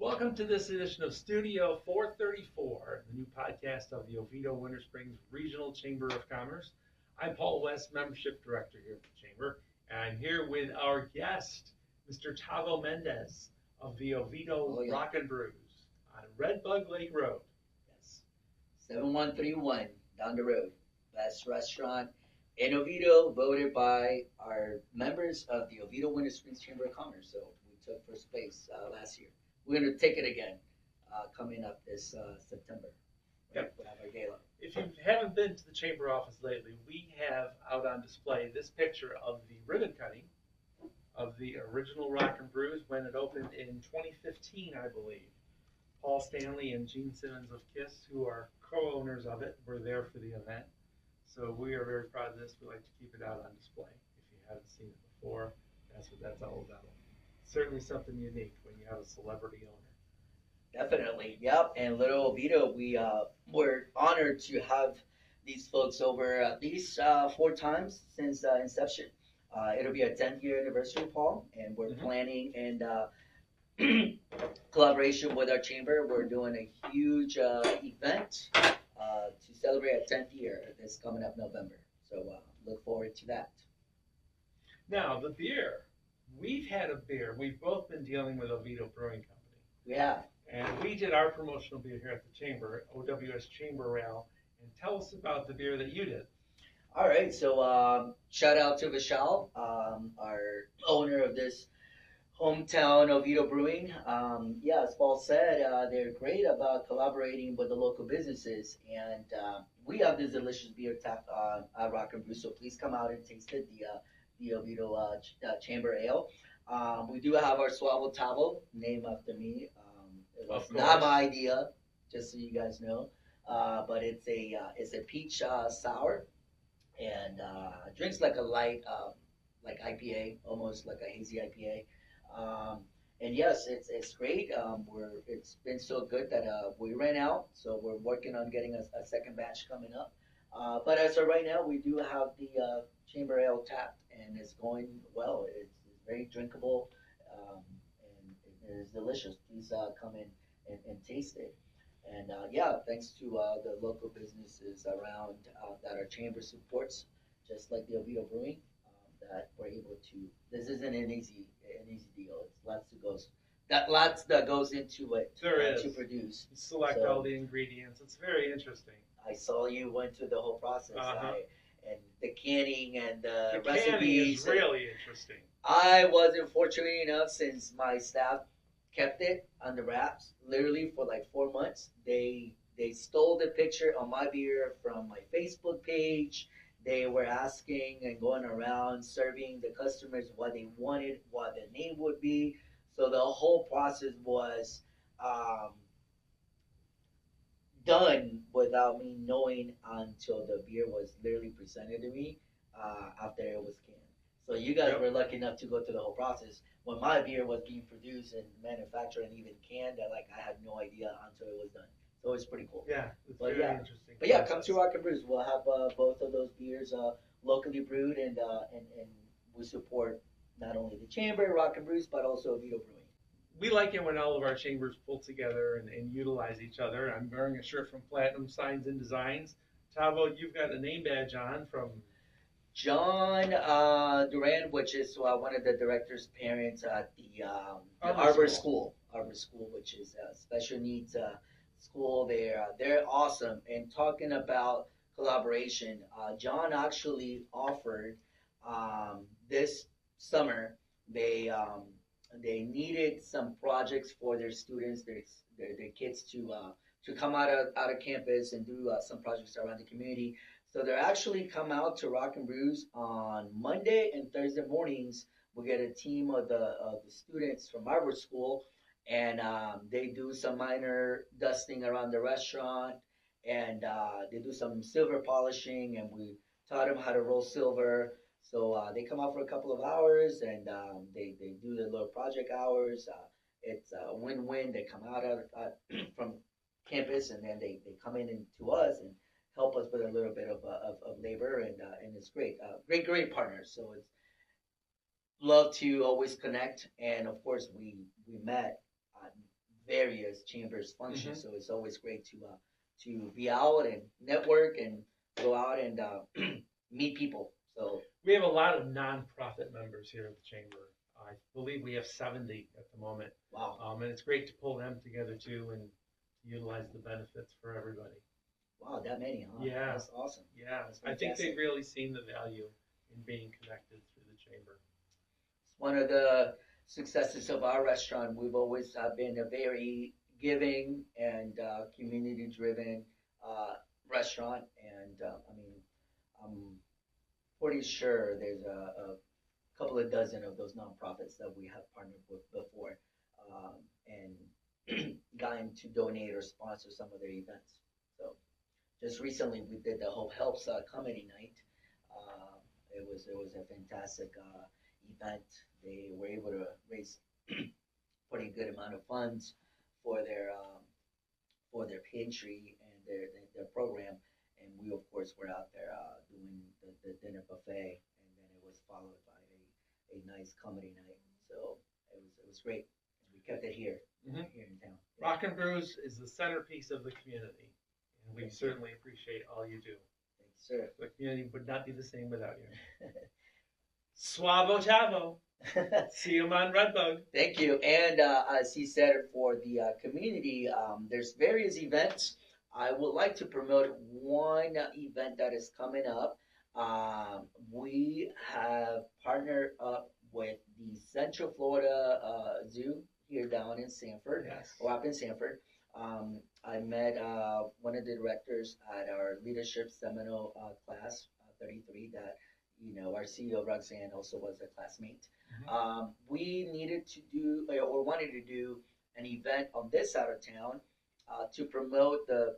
Welcome to this edition of Studio 434, the new podcast of the Oviedo Winter Springs Regional Chamber of Commerce. I'm Paul West, Membership Director here at the Chamber, and I'm here with our guest, Mr. Tavo Mendez of the Oviedo Rock and Brews on Red Bug Lake Road. Yes. 7131 down the road. Best restaurant in Oviedo, voted by our members of the Oviedo Winter Springs Chamber of Commerce. So we took first place last year. We're going to take it again coming up this September. Yep. We'll have our gala. If you haven't been to the Chamber office lately, we have out on display this picture of the ribbon cutting of the original Rock and Brews when it opened in 2015, I believe. Paul Stanley and Gene Simmons of KISS, who are co-owners of it, were there for the event. So we are very proud of this. We like to keep it out on display. If you haven't seen it before, that's what that's all about. Certainly something unique when you have a celebrity owner. Definitely, yep. And Little Oviedo, we're honored to have these folks over at least 4 times since inception. It'll be our 10th year anniversary, Paul, and we're planning and collaboration with our chamber. We're doing a huge event to celebrate our 10th year this coming up November. So look forward to that. Now, the beer. We've had a beer. We've both been dealing with Oviedo Brewing Company. We have. And we did our promotional beer here at the Chamber, OWS Chamber Ale. And tell us about the beer that you did. All right. So shout out to Vishal, our owner of this hometown Oviedo Brewing. As Paul said, they're great about collaborating with the local businesses. And we have this delicious beer tapped on Rock and Brew. So please come out and taste it. The Oviedo Chamber Ale. We do have our Suavo Tavo, named after me. It was not my idea, just so you guys know. But it's a peach sour, and drinks like a light, like IPA, almost like a hazy IPA. And yes, it's great. It's been so good that we ran out, so we're working on getting a second batch coming up. But as of right now, we do have the Chamber Ale tapped, and it's going well. It's very drinkable, and it is delicious. Please come in and taste it. And thanks to the local businesses around that our chamber supports, just like the Oviedo Brewing, that we're able to. This isn't an easy deal. It's lots that goes into it to produce. You select all the ingredients. It's very interesting. I saw you went through the whole process. And the canning and the recipes. Canning is really interesting. I wasn't fortunate enough, since my staff kept it on the wraps literally for like 4 months. They stole the picture on my beer from my Facebook page. They were asking and going around serving the customers what they wanted, what the name would be. So the whole process was done without me knowing until the beer was literally presented to me after it was canned. So you guys were lucky enough to go through the whole process. When my beer was being produced and manufactured and even canned, I had no idea until it was done. So it's pretty cool. Yeah, it's very interesting. But yeah, come to Rock and Brews. We'll have both of those beers locally brewed, and we support not only the Chamber, Rock and Brews, but also Oviedo Brewing. We like it when all of our chambers pull together and utilize each other. I'm wearing a shirt from Platinum Signs and Designs. Tavo, you've got a name badge on from John Duran, which is one of the director's parents at the Arbor School, which is a special needs school. They're awesome. And talking about collaboration, John actually offered this summer. They needed some projects for their students, their kids to come out of campus and do some projects around the community. So they're actually come out to Rock and Brews on Monday and Thursday mornings. We get a team of the students from Arbor School, and they do some minor dusting around the restaurant, and they do some silver polishing, and we taught them how to roll silver. So they come out for a couple of hours, and they do their little project hours. It's a win-win. They come out from campus, and then they come in to us and help us with a little bit of labor, and it's great. Great partners. So it's love to always connect, and of course we met various chambers functions. So it's always great to be out and network and go out and meet people. So We have a lot of nonprofit members here at the chamber. I believe we have 70 at the moment. wow, And it's great to pull them together too and utilize the benefits for everybody. wow, that many, huh? Yeah. That's awesome. Yeah, That's I think fantastic. they've really seen the value in being connected through the chamber. It's one of the successes of our restaurant. We've always been a very giving and community-driven restaurant, and I mean, I'm pretty sure there's a couple of dozen of those nonprofits that we have partnered with before, and gotten to donate or sponsor some of their events. So just recently we did the Hope Helps comedy night. It was a fantastic event. They were able to raise pretty good amount of funds for their pantry and their program. And we of course were out there doing the dinner buffet, and then it was followed by a nice comedy night. So it was great. We kept it here Mhm. here in town. Rock and Brews is the centerpiece of the community, and we Thank you. certainly appreciate all you do. Thanks, sir. The community would not be the same without you. Suavo Tavo. See you on Redbug. Thank you. And as he said, for the community, there's various events. I would like to promote one event that is coming up. We have partnered up with the Central Florida Zoo here down in Sanford, Yes. or up in Sanford. I met one of the directors at our leadership seminar class 33 that our CEO Roxanne also was a classmate. We needed to do or wanted to do an event on this side of town to promote the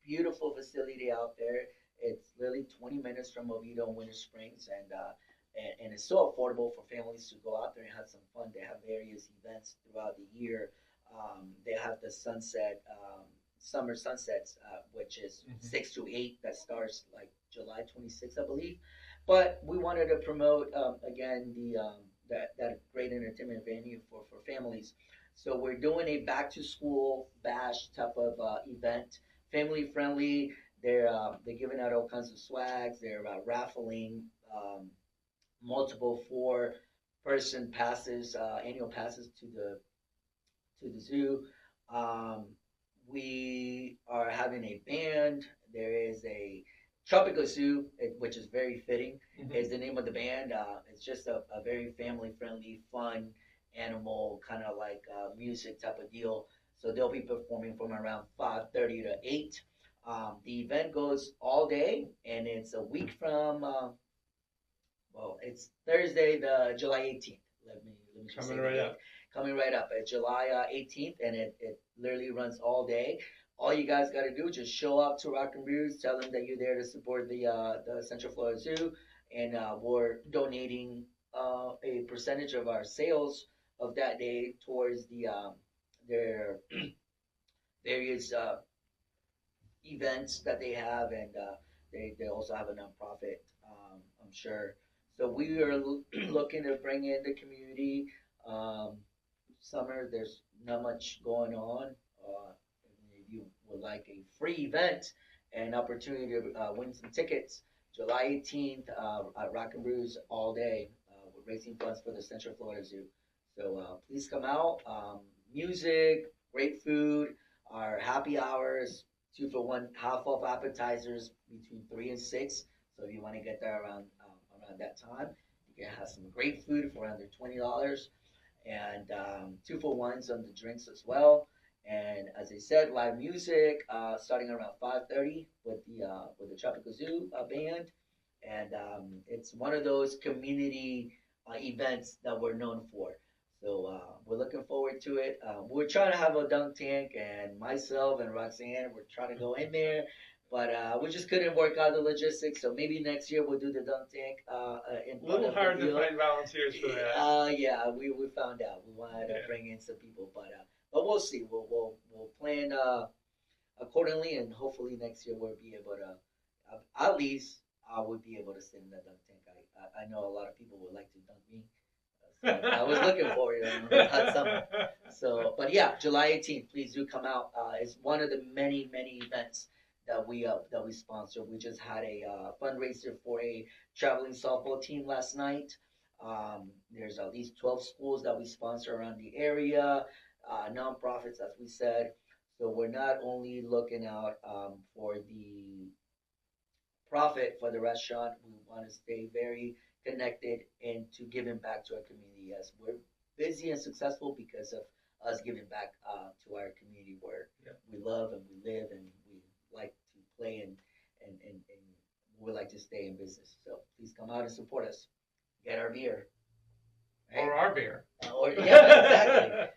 beautiful facility out there. It's literally 20 minutes from Oviedo and Winter Springs, and it's so affordable for families to go out there and have some fun. They have various events throughout the year. They have the sunset, summer sunsets, which is 6 to 8. That starts like July 26th, I believe. But we wanted to promote again that great entertainment venue for families. So we're doing a back to school bash type of event, family friendly. They're giving out all kinds of swags. They're raffling multiple 4-person passes, annual passes to the zoo. We are having a band. There is a Tropical Zoo, which is very fitting, is the name of the band. It's just a very family friendly, fun animal kind of like music type of deal. So they'll be performing from around 5:30 to 8. The event goes all day, and it's a week from it's Thursday, the July 18th. Let me just Coming say right the up. date. Coming right up at July 18th, and it literally runs all day. All you guys got to do is just show up to Rock and Brews, tell them that you're there to support the Central Florida Zoo, and we're donating a percentage of our sales of that day towards their various events that they have, and they also have a nonprofit, I'm sure. So we are looking to bring in the community. Summer, there's not much going on. If you would like a free event and opportunity to win some tickets, July 18th at Rock and Brews all day. We're raising funds for the Central Florida Zoo. So please come out. Music, great food, our happy hours, 2-for-1 half off appetizers between 3 and 6. So if you want to get there around that time, you can have some great food for under $20, and 2-for-1s on the drinks as well. And as I said, live music starting around 5:30 with the Tropical Zoo band, and it's one of those community events that we're known for. So we're looking forward to it. We're trying to have a dunk tank, and myself and Roxanne, we're trying to go in there, but we just couldn't work out the logistics. So maybe next year we'll do the dunk tank. In A little front of hard the to deal. find volunteers for that. Yeah, we found out. We wanted to Yeah. bring in some people, but we'll see. We'll plan accordingly, and hopefully next year we'll be able to. At least I would be able to sit in the dunk tank. I know a lot of people would like to dunk me. So I was looking forward to the hot summer. So, but yeah, July 18th, please do come out. It's one of the many, many events that we sponsor. We just had a fundraiser for a traveling softball team last night. There's at least 12 schools that we sponsor around the area, nonprofits, as we said. So we're not only looking out for the profit for the restaurant. We want to stay very connected and to giving back to our community. Yes, we're busy and successful because of us giving back to our community where we love and we live and we like to play and we like to stay in business. So please come out and support us. Get our beer. Right? Or our beer. Exactly.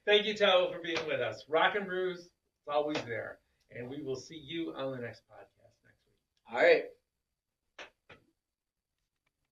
Thank you, Tavo, for being with us. Rock and Brews, it's always there. And we will see you on the next podcast next week. All right.